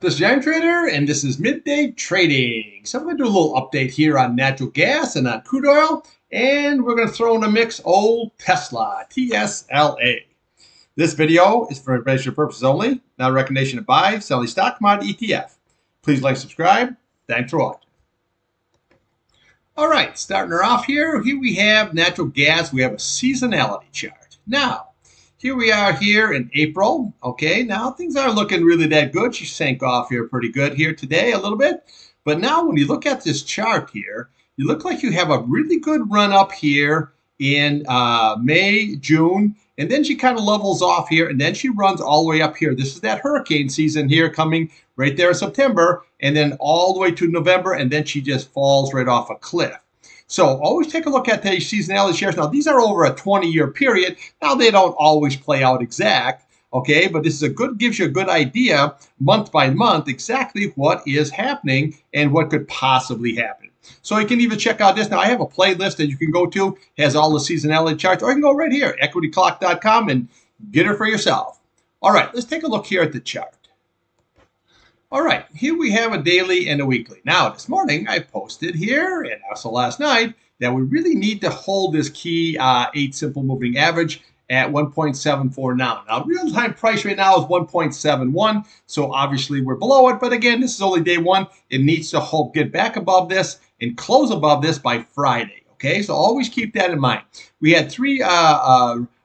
This is Irontrader, and this is Midday Trading. So I'm going to do a little update here on natural gas and on crude oil, and we're going to throw in a mix old Tesla, TSLA. This video is for informational purposes only, not a recommendation to buy, sell any stock, commodity, ETF. Please like, subscribe. Thanks for watching. All right, starting her off here. Here we have natural gas. We have a seasonality chart. Now, here we are here in April. Okay, now things aren't looking really that good. She sank off here pretty good here today a little bit. But now when you look at this chart here, you look like you have a really good run up here in May, June. And then she kind of levels off here, and then she runs all the way up here. This is that hurricane season here coming right there in September, and then all the way to November, and then she just falls right off a cliff. So always take a look at the seasonality shares. Now, these are over a 20-year period. Now, they don't always play out exact, okay? But this is gives you a good idea month by month exactly what is happening and what could possibly happen. So you can even check out this. Now, I have a playlist that you can go to. It has all the seasonality charts. Or you can go right here, equityclock.com, and get it for yourself. All right, let's take a look here at the chart. All right, here we have a daily and a weekly. Now, this morning I posted here, and also last night, that we really need to hold this key 8 simple moving average at 1.74 now. Now, real-time price right now is 1.71, so obviously we're below it. But again, this is only day one. It needs to get back above this and close above this by Friday. Okay, so always keep that in mind. We had 3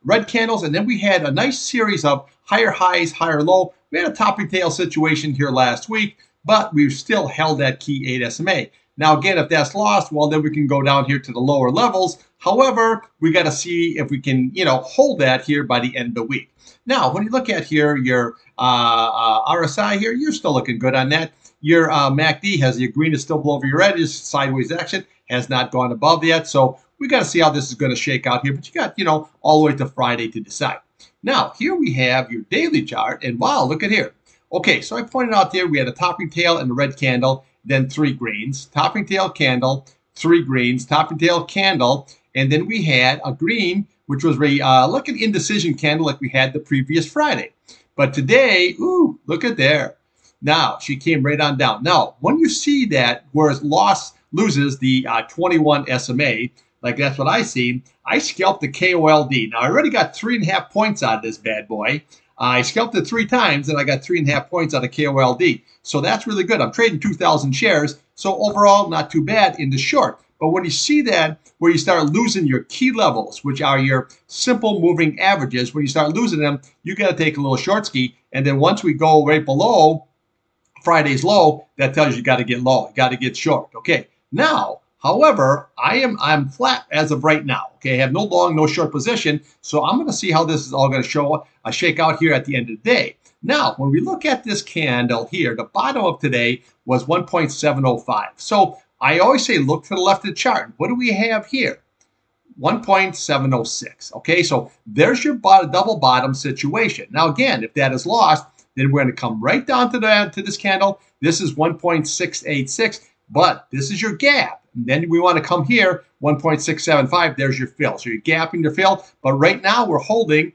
red candles, and then we had a nice series of higher highs, higher low. We had a topping tail situation here last week, but we've still held that key 8 SMA. Now, again, if that's lost, well, then we can go down here to the lower levels. However, we got to see if we can, hold that here by the end of the week. Now, when you look at here, your RSI here, you're still looking good on that. Your MACD has your green is still below your red, is sideways action, has not gone above yet. So we got to see how this is going to shake out here. But you got, all the way to Friday to decide. Now, here we have your daily chart, and wow, look at here. Okay, so I pointed out there we had a topping tail and a red candle, then 3 greens, topping tail candle, 3 greens, topping tail candle, and then we had a green, which was like an indecision candle like we had the previous Friday. But today, ooh, look at there. Now, she came right on down. Now, when you see that, whereas loses the 21 SMA, like that's what I see, I scalped the KOLD. Now, I already got 3.5 points out of this bad boy. I scalped it 3 times, and I got 3.5 points out of KOLD. So that's really good. I'm trading 2,000 shares. So overall, not too bad in the short. But when you see that, where you start losing your key levels, which are your simple moving averages, when you start losing them, you got to take a little short ski. And then once we go right below Friday's low, that tells you got to get low. You got to get short. Okay. Now, however, I'm flat as of right now. Okay, I have no long, no short position, so I'm going to see how this is all going to shake out here at the end of the day. Now, when we look at this candle here, the bottom of today was 1.705. So I always say look to the left of the chart. What do we have here? 1.706. Okay, so there's your double bottom situation. Now, again, if that is lost, then we're going to come right down to this candle. This is 1.686. But this is your gap. And then we want to come here, 1.675. There's your fill. So you're gapping your fill. But right now we're holding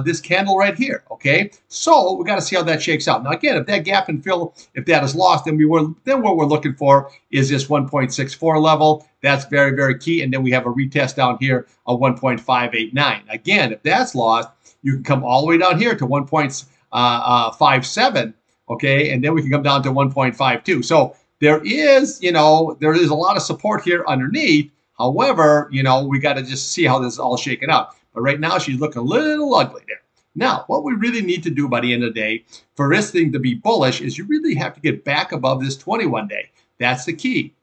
this candle right here. Okay. So we got to see how that shakes out. Now again, if that gap and fill, if that is lost, then what we're looking for is this 1.64 level. That's very, very key. And then we have a retest down here of 1.589. Again, if that's lost, you can come all the way down here to 1.57. Okay. And then we can come down to 1.52. So there is a lot of support here underneath. However, we got to just see how this is all shaken out. But right now, she's looking a little ugly there. Now, what we really need to do by the end of the day for this thing to be bullish is you really have to get back above this 21 day. That's the key.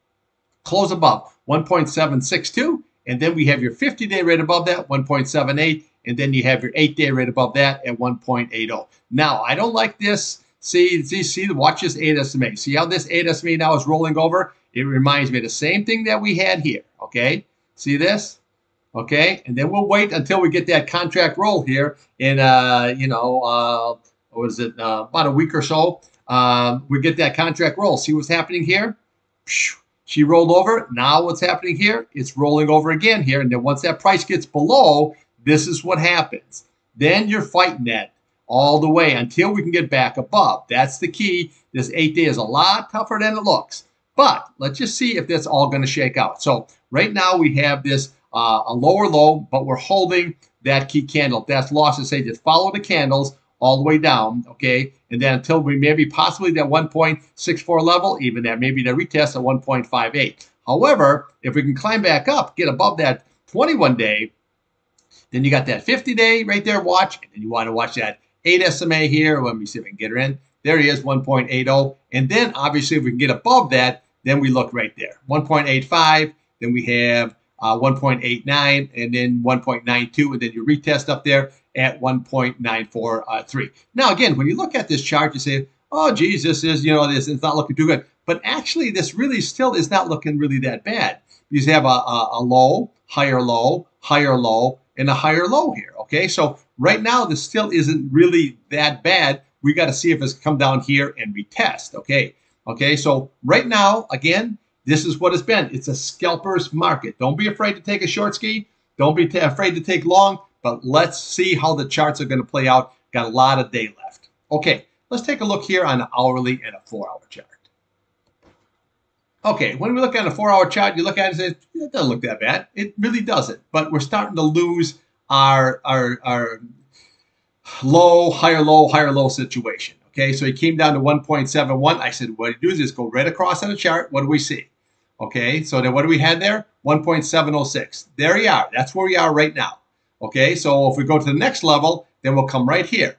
Close above 1.762, and then we have your 50-day right above that, 1.78, and then you have your 8-day right above that at 1.80. Now, I don't like this. See, watch this 8 SMA. See how this 8 SMA now is rolling over? It reminds me of the same thing that we had here, okay? See this? Okay, and then we'll wait until we get that contract roll here in, about a week or so. We get that contract roll. See what's happening here? She rolled over. Now what's happening here? It's rolling over again here. And then once that price gets below, this is what happens. Then you're fighting that. all the way until we can get back above. That's the key. This 8-day is a lot tougher than it looks. But let's just see if that's all going to shake out. So right now we have this a lower low, but we're holding that key candle. If that's lost, to say just follow the candles all the way down, okay? And then until we maybe possibly that 1.64 level, even that maybe the retest at 1.58. However, if we can climb back up, get above that 21-day, then you got that 50-day right there, watch, and then you want to watch that 8 SMA here. Let me see if I can get her in. There he is, 1.80. And then obviously if we can get above that, then we look right there. 1.85, then we have 1.89, and then 1.92, and then you retest up there at 1.943. Now again, when you look at this chart, you say, oh geez, this is, this is not looking too good. But actually this really still is not looking really that bad. You have a low, higher low, higher low, and a higher low here, okay? So right now, this still isn't really that bad. We got to see if it's come down here and retest, okay? Okay, so right now, again, this is what it's been. It's a scalper's market. Don't be afraid to take a short ski. Don't be afraid to take long, but let's see how the charts are going to play out. Got a lot of day left. Okay, let's take a look here on an hourly and a 4-hour chart. Okay, when we look at a 4-hour chart, you look at it and say, it doesn't look that bad. It really doesn't. But we're starting to lose our low, higher low situation. Okay, so he came down to 1.71. I said, what you do is just go right across on the chart. What do we see? Okay, so then what do we have there? 1.706. There you are. That's where we are right now. Okay, so if we go to the next level, then we'll come right here.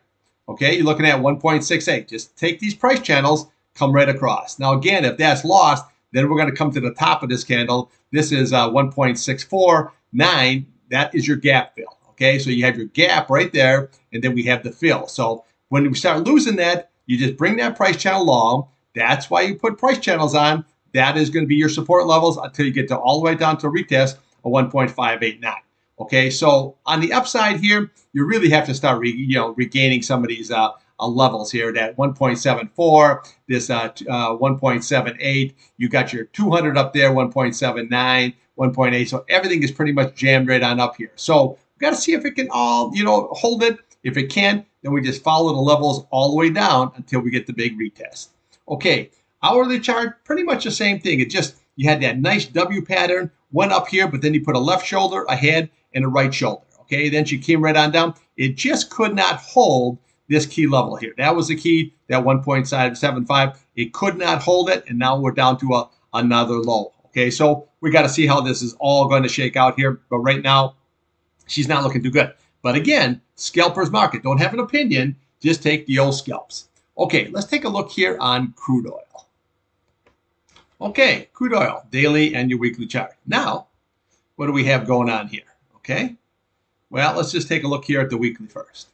Okay, you're looking at 1.68. Just take these price channels, come right across. Now again, if that's lost, then we're going to come to the top of this candle. This is 1.649. That is your gap fill. Okay, so you have your gap right there, and then we have the fill. So when we start losing that, you just bring that price channel long. That's why you put price channels on. That is going to be your support levels until you get to all the way down to a retest of 1.589. Okay, so on the upside here, you really have to start regaining some of these levels here. That 1.74, this 1.78. You got your 200 up there, 1.79, 1.8. So everything is pretty much jammed right on up here. So we got to see if it can all hold it. If it can, then we just follow the levels all the way down until we get the big retest. Okay, hourly chart, pretty much the same thing. It just, you had that nice W pattern, went up here, but then you put a left shoulder, a head, and a right shoulder. Okay, then she came right on down. It just could not hold this key level here. That was the key, that 1.75. It could not hold it, and now we're down to another low. Okay, so we got to see how this is all going to shake out here. But right now, she's not looking too good. But again, scalper's market. Don't have an opinion. Just take the old scalps. Okay, let's take a look here on crude oil. Okay, crude oil, daily and your weekly chart. Now, what do we have going on here? Okay, well, let's just take a look here at the weekly first.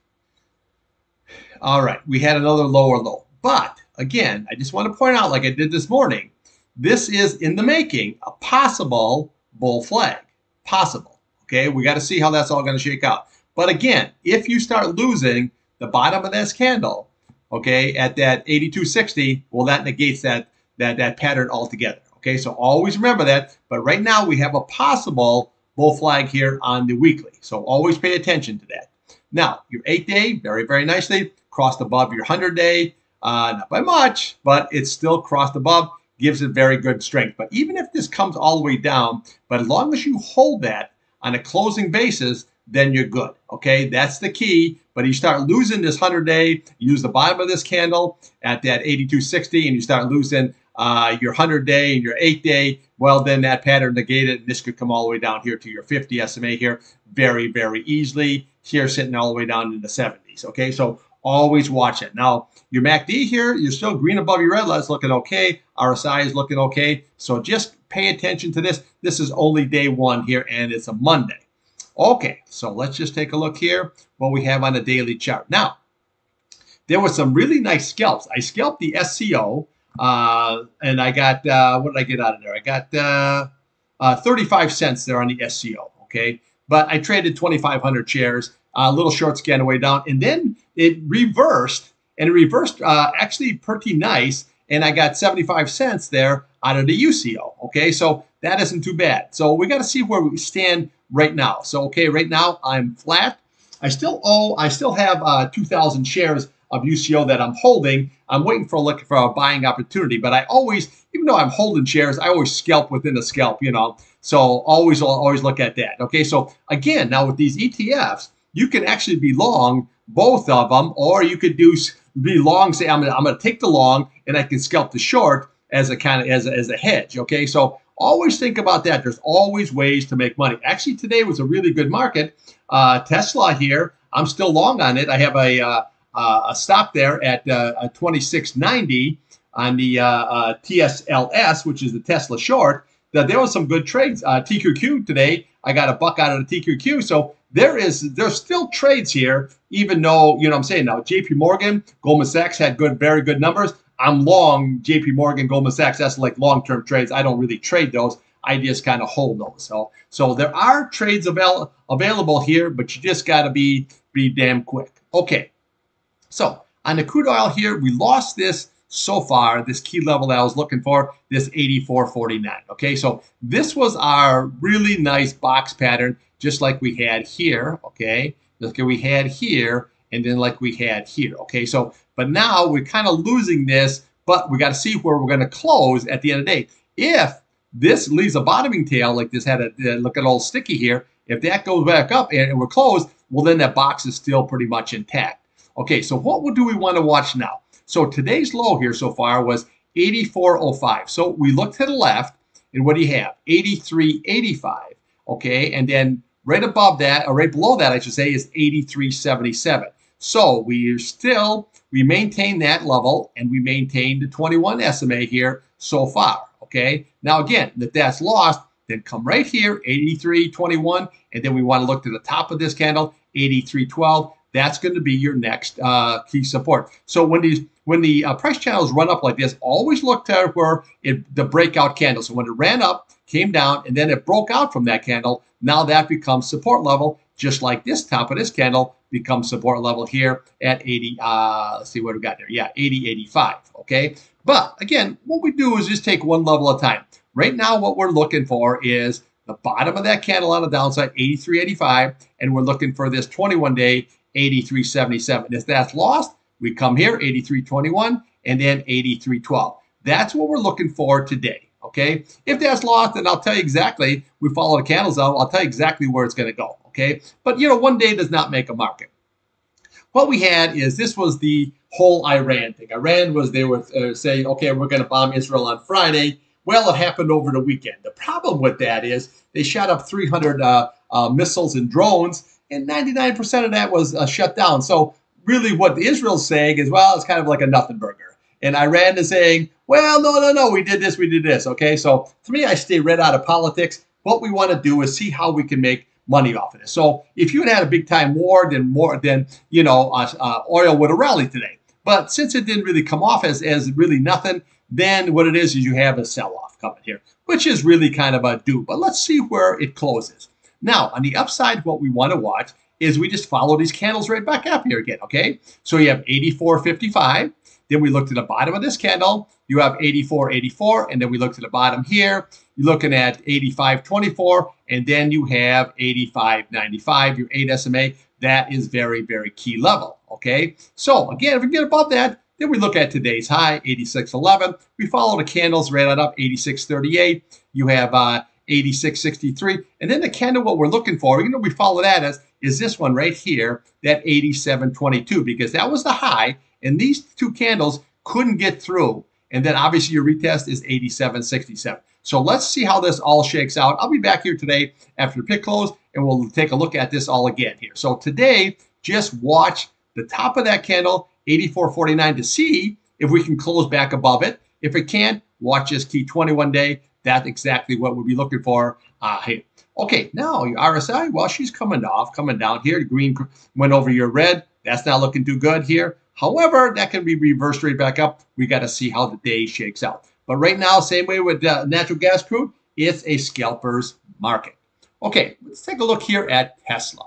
All right, we had another lower low. But again, I just want to point out, like I did this morning, this is in the making a possible bull flag. Possible. Okay, we got to see how that's all going to shake out. But again, if you start losing the bottom of this candle, okay, at that 82.60, well, that negates that pattern altogether. Okay, so always remember that. But right now we have a possible bull flag here on the weekly. So always pay attention to that. Now, your 8-day, very, very nicely, crossed above your 100-day. Not by much, but it's still crossed above, gives it very good strength. But even if this comes all the way down, but as long as you hold that on a closing basis, then you're good. Okay, that's the key. But you start losing this 100-day, use the bottom of this candle at that 82.60, and you start losing your 100-day and your 8-day, well, then that pattern negated, and this could come all the way down here to your 50 SMA here very, very easily. Here sitting all the way down in the 70s. Okay, so always watch it. Now, your MACD here, you're still green above your red line. It's looking okay. RSI is looking okay. So just pay attention to this. This is only day one here, and it's a Monday. Okay, so let's just take a look here what we have on the daily chart. Now, there were some really nice scalps. I scalped the SCO, and I got, what did I get out of there? I got 35 cents there on the SCO, okay? But I traded 2,500 shares, a little short scan away down, and then it reversed, and it reversed actually pretty nice, and I got 75 cents there out of the UCO, okay? So that isn't too bad. So we got to see where we stand right now. So, okay, right now I'm flat. I still have 2,000 shares of UCO that I'm holding. I'm waiting for looking for a buying opportunity, but I always, even though I'm holding shares, I always scalp within a scalp, you know. So always look at that. Okay, so again, now with these ETFs, you can actually be long both of them, or you could be long. Say I'm gonna take the long, and I can scalp the short as a kind of as a hedge. Okay, so always think about that. There's always ways to make money. Actually, today was a really good market. Tesla here, I'm still long on it. I have a stop there at 26.90 on the TSLS, which is the Tesla short. There was some good trades. TQQ today, I got a buck out of the TQQ. So there's still trades here, even though, you know what I'm saying, now JP Morgan, Goldman Sachs had very good numbers. I'm long JP Morgan, Goldman Sachs. That's like long-term trades. I don't really trade those. I just kind of hold those. So there are trades available here, but you just got to be damn quick. Okay. So on the crude oil here, we lost this so far, this key level that I was looking for, this 84.49. Okay, so this was our really nice box pattern, just like we had here. Okay, just like we had here, and then like we had here. Okay, so but now we're kind of losing this, but we got to see where we're going to close at the end of the day. If this leaves a bottoming tail like this had a look at old sticky here, if that goes back up and we're closed, well then that box is still pretty much intact. Okay, so what do we want to watch now? So today's low here so far was 84.05. So we look to the left, and what do you have? 83.85. Okay, and then right above that, or right below that, I should say, is 83.77. So we maintain that level, and we maintain the 21 SMA here so far. Okay, now again, if that's lost, then come right here, 83.21, and then we want to look to the top of this candle, 83.12. That's going to be your next key support. So when the price channels run up like this, always look to where the breakout candle. So when it ran up, came down, and then it broke out from that candle, now that becomes support level, just like this top of this candle becomes support level here at 80. Let's see what we got there. Yeah, 80.85. Okay. But again, what we do is just take one level at a time. Right now, what we're looking for is the bottom of that candle on the downside, 83.85, and we're looking for this 21-day 83.77. If that's lost, we come here, 83.21, and then 83.12. That's what we're looking for today. Okay. If that's lost, then I'll tell you exactly. We follow the candles out. I'll tell you exactly where it's going to go. Okay. But you know, one day does not make a market. What we had is this was the whole Iran thing. Iran was they were saying, okay, we're going to bomb Israel on Friday. Well, it happened over the weekend. The problem with that is they shot up 300 missiles and drones, and 99% of that was shut down. So really what Israel's saying is, well, it's kind of like a nothing burger. And Iran is saying, well, no, we did this. Okay, so to me, I stay right out of politics. What we want to do is see how we can make money off of this. So if you had a big time war, then oil would have rallied today. But since it didn't really come off as really nothing, then what it is you have a sell-off coming here, which is really kind of a do. But let's see where it closes. Now, on the upside, what we want to watch is we just follow these candles right back up here again, okay? So you have 84.55. Then we look to the bottom of this candle. You have 84.84. And then we look to the bottom here. You're looking at 85.24. And then you have 85.95, your 8 SMA. That is very, very key level, okay? So, again, if we get above that, then we look at today's high, 86.11. We follow the candles right on up, 86.38. You have 86.63. And then the candle, what we're looking for, we follow that is this one right here, that 87.22, because that was the high, and these two candles couldn't get through. And then obviously your retest is 87.67. So let's see how this all shakes out. I'll be back here today after the pit close, and we'll take a look at this all again here. So today, just watch the top of that candle, 84.49, to see if we can close back above it. If it can't, watch this key 21-day. That's exactly what we'll be looking for here. Okay, now your RSI, well, she's coming down here. The green went over your red. That's not looking too good here. However, that can be reversed right back up. We got to see how the day shakes out. But right now, same way with natural gas crude, it's a scalper's market. Okay, let's take a look here at Tesla.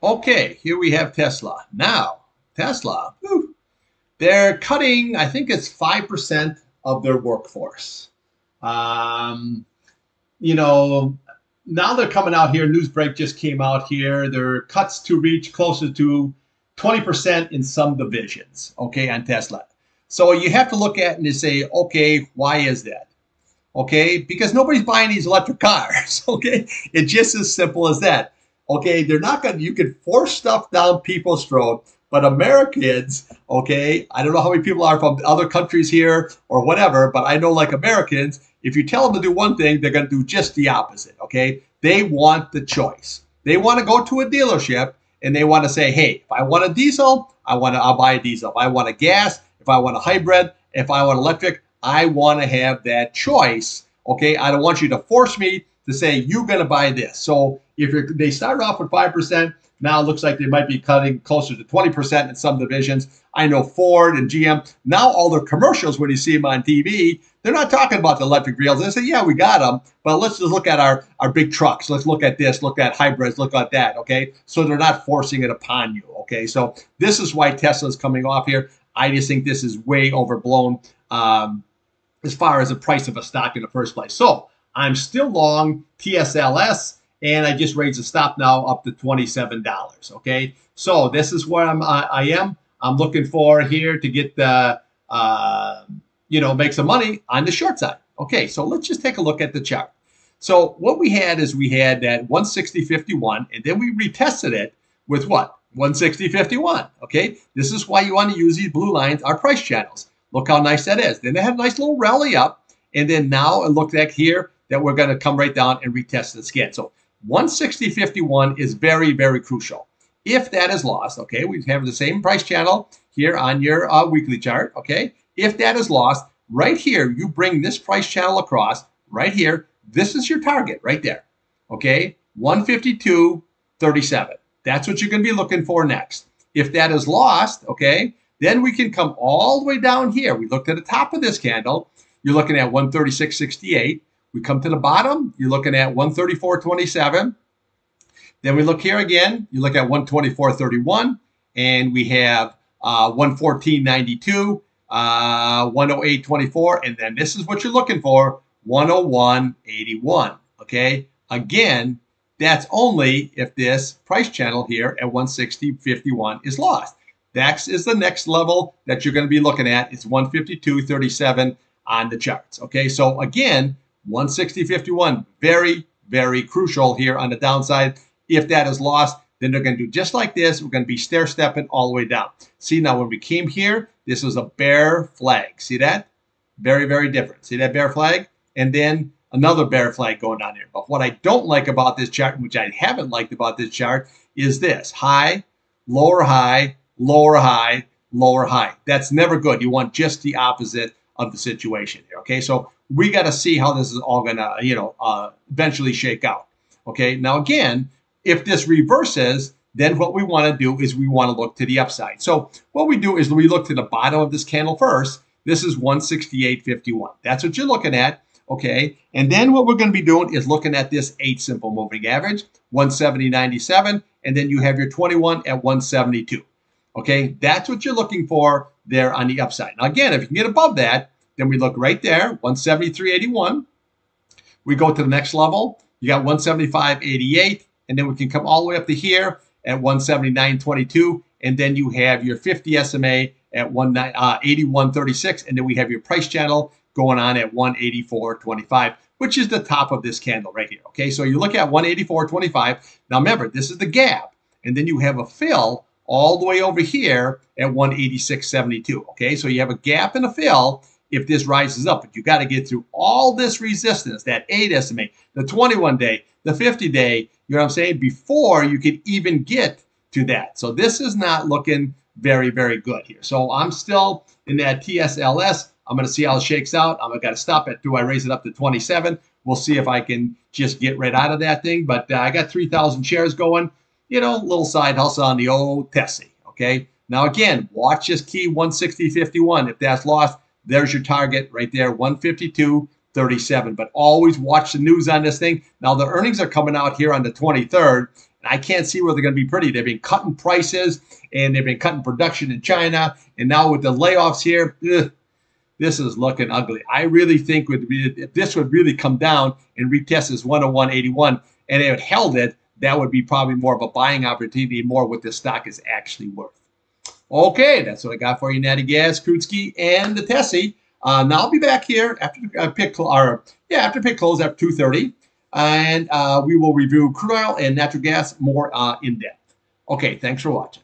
Okay, here we have Tesla. Now, Tesla, they're cutting, I think it's 5% of their workforce. now they're coming out here. News break just came out here. There are cuts to reach closer to 20% in some divisions, okay, on Tesla. So you have to look at it and you say, okay, why is that? Okay, because nobody's buying these electric cars. Okay, it's just as simple as that. Okay, they're not going to, you can force stuff down people's throat, but Americans, okay, I don't know how many people are from other countries here or whatever, but I know like Americans, if you tell them to do one thing, they're going to do just the opposite. Okay, they want the choice. They want to go to a dealership and they want to say, hey, if I want a diesel, I'll buy a diesel. If I want a gas, if I want a hybrid, if I want electric, I want to have that choice. Okay, I don't want you to force me to say you're going to buy this. So if they started off with 5%, now it looks like they might be cutting closer to 20% in some divisions. I know Ford and GM, now all their commercials, when you see them on TV, they're not talking about the electric vehicles. They say, yeah, we got them, but let's just look at our big trucks. Let's look at this, look at hybrids, look at that, okay? So they're not forcing it upon you, okay? So this is why Tesla's coming off here. I just think this is way overblown as far as the price of a stock in the first place. So I'm still long TSLS, and I just raised the stop now up to $27. Okay, so this is where I am. I'm looking for here to get the make some money on the short side. Okay, so let's just take a look at the chart. So what we had is we had that 160.51, and then we retested it with what? 160.51. Okay, this is why you want to use these blue lines, our price channels. Look how nice that is. Then they had a nice little rally up, and then now it looks like here that we're going to come right down and retest this again. So 160.51 is very, very crucial. If that is lost, okay, we have the same price channel here on your weekly chart, okay? If that is lost, right here, you bring this price channel across, right here, this is your target right there, okay? 152.37. That's what you're going to be looking for next. If that is lost, okay, then we can come all the way down here. We looked at the top of this candle. You're looking at 136.68. We come to the bottom. You're looking at 134.27. Then we look here again. You look at 124.31. And we have 114.92, 108.24. And then this is what you're looking for, 101.81. Okay? Again, that's only if this price channel here at 160.51 is lost. That is the next level that you're going to be looking at. It's 152.37 on the charts. Okay, so again, 160.51, very, very crucial here on the downside. If that is lost, then they're going to do just like this. We're going to be stair-stepping all the way down. See, now when we came here, this was a bear flag. See that? Very, very different. See that bear flag? And then another bear flag going on there. But what I don't like about this chart, which I haven't liked about this chart, is this. High, lower high, lower high, lower high. That's never good. You want just the opposite of the situation here. Okay, so we got to see how this is all going to, eventually shake out. Okay, now again, if this reverses, then what we want to do is we want to look to the upside. So what we do is we look to the bottom of this candle first. This is 168.51. That's what you're looking at. Okay, and then what we're going to be doing is looking at this 8 simple moving average, 170.97, and then you have your 21 at 172. Okay, that's what you're looking for there on the upside. Now, again, if you can get above that, then we look right there, 173.81. We go to the next level. You got 175.88, and then we can come all the way up to here at 179.22, and then you have your 50 SMA at 81.36, and then we have your price channel going on at 184.25, which is the top of this candle right here. Okay, so you look at 184.25. Now, remember, this is the gap, and then you have a fill all the way over here at 186.72. Okay, so you have a gap and a fill if this rises up, but you got to get through all this resistance, that 8 SMA, the 21-day, the 50-day, you know what I'm saying, before you can even get to that. So this is not looking very, very good here. So I'm still in that TSLS. I'm going to see how it shakes out. I'm going to stop at, do I raise it up to 27? We'll see if I can just get right out of that thing. But I got 3,000 shares going. Little side hustle on the old Tessie, okay? Now, again, watch this key 160.51. If that's lost, there's your target right there, 152.37. But always watch the news on this thing. Now, the earnings are coming out here on the 23rd, and I can't see where they're going to be pretty. They've been cutting prices, and they've been cutting production in China, and now with the layoffs here, this is looking ugly. I really think if this would really come down and retest this 101.81, and it held it, that would be probably more of a buying opportunity, more what this stock is actually worth. Okay, that's what I got for you, Natty Gas, Krudski, and the Tessie. Now I'll be back here after after pick close after 2:30, and we will review crude oil and natural gas more in depth. Okay, thanks for watching.